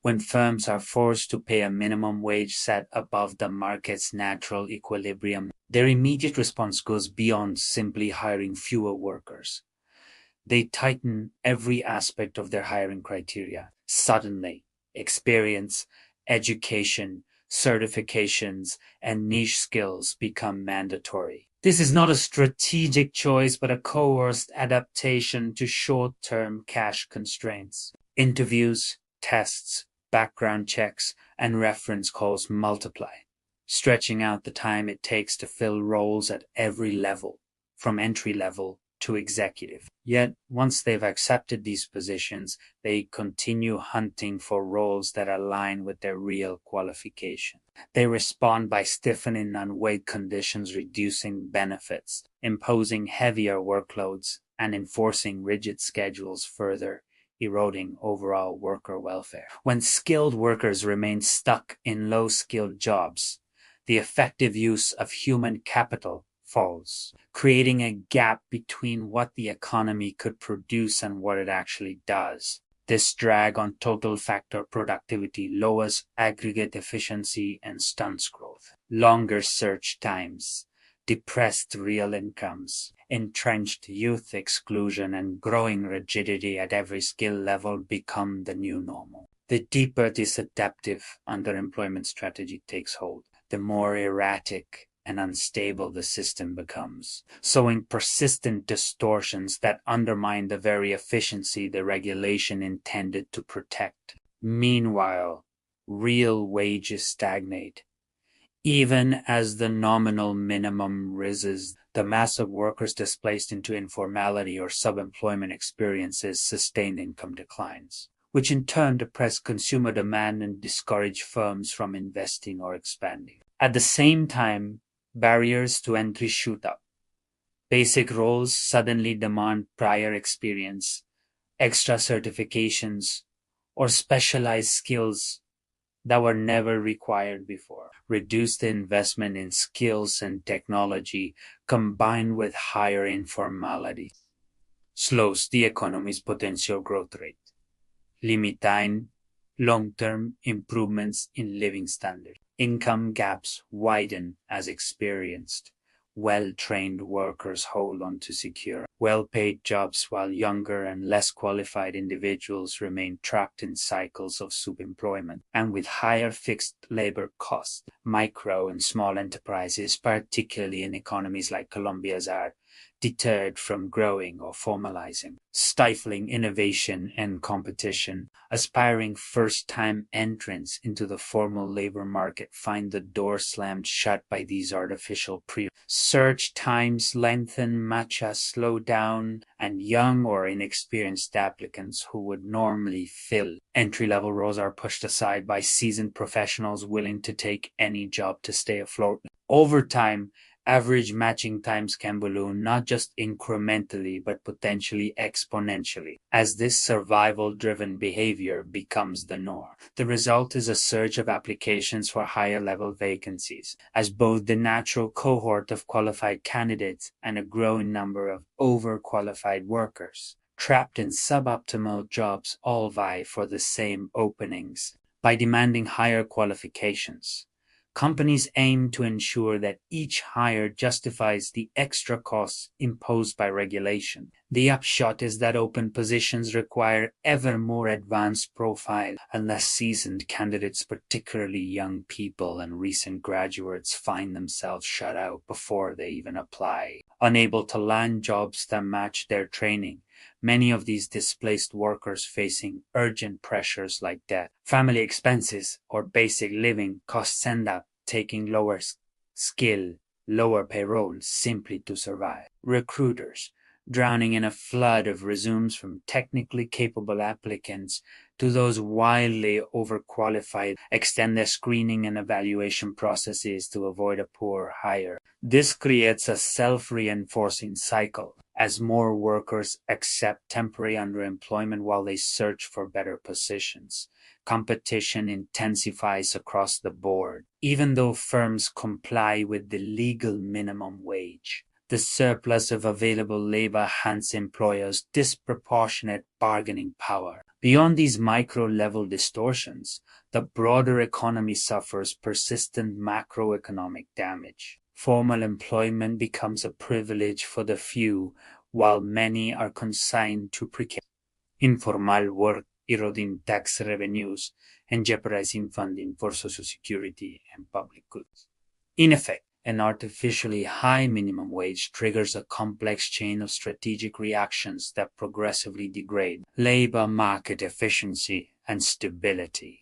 When firms are forced to pay a minimum wage set above the market's natural equilibrium, their immediate response goes beyond simply hiring fewer workers. They tighten every aspect of their hiring criteria. Suddenly, experience, education, certifications, and niche skills become mandatory. This is not a strategic choice, but a coerced adaptation to short-term cash constraints. Interviews, tests, background checks, and reference calls multiply, stretching out the time it takes to fill roles at every level, from entry level to executive. Yet, once they've accepted these positions, they continue hunting for roles that align with their real qualification. They respond by stiffening unweight conditions, reducing benefits, imposing heavier workloads, and enforcing rigid schedules, further eroding overall worker welfare. When skilled workers remain stuck in low-skilled jobs, the effective use of human capital falls, creating a gap between what the economy could produce and what it actually does. This drag on total factor productivity lowers aggregate efficiency and stunts growth. Longer search times, depressed real incomes, entrenched youth exclusion, and growing rigidity at every skill level become the new normal. The deeper this adaptive underemployment strategy takes hold, the more erratic and unstable the system becomes, sowing persistent distortions that undermine the very efficiency the regulation intended to protect. Meanwhile, real wages stagnate. Even as the nominal minimum rises, the mass of workers displaced into informality or subemployment experiences sustained income declines, which in turn depress consumer demand and discourage firms from investing or expanding. At the same time, barriers to entry shoot up. Basic roles suddenly demand prior experience, extra certifications, or specialized skills that were never required before. Reduced investment in skills and technology combined with higher informality slows the economy's potential growth rate, limiting long-term improvements in living standards. Income gaps widen as experienced, well-trained workers hold on to secure, well-paid jobs while younger and less qualified individuals remain trapped in cycles of subemployment. And with higher fixed labor costs, micro and small enterprises, particularly in economies like Colombia's, are deterred from growing or formalizing, stifling innovation and competition. Aspiring first-time entrants into the formal labor market find the door slammed shut by these artificial search times lengthen, matchas slow down, and young or inexperienced applicants who would normally fill entry-level roles are pushed aside by seasoned professionals willing to take any job to stay afloat. Over time, average matching times can balloon not just incrementally but potentially exponentially as this survival-driven behavior becomes the norm. The result is a surge of applications for higher-level vacancies, as both the natural cohort of qualified candidates and a growing number of overqualified workers trapped in suboptimal jobs all vie for the same openings. By demanding higher qualifications, companies aim to ensure that each hire justifies the extra costs imposed by regulation. The upshot is that open positions require ever more advanced profile and less seasoned candidates, particularly young people and recent graduates, find themselves shut out before they even apply. Unable to land jobs that match their training, many of these displaced workers facing urgent pressures like debt, family expenses, or basic living costs end up taking lower skill, lower payrolls simply to survive. Recruiters, drowning in a flood of resumes from technically capable applicants to those wildly overqualified, extend their screening and evaluation processes to avoid a poor hire. This creates a self-reinforcing cycle as more workers accept temporary underemployment while they search for better positions. Competition intensifies across the board, even though firms comply with the legal minimum wage. The surplus of available labor hands employers disproportionate bargaining power, Beyond these micro-level distortions, the broader economy suffers persistent macroeconomic damage. Formal employment becomes a privilege for the few, while many are consigned to precarious, informal work, eroding tax revenues and jeopardizing funding for Social Security and public goods. In effect, an artificially high minimum wage triggers a complex chain of strategic reactions that progressively degrade labor market efficiency and stability.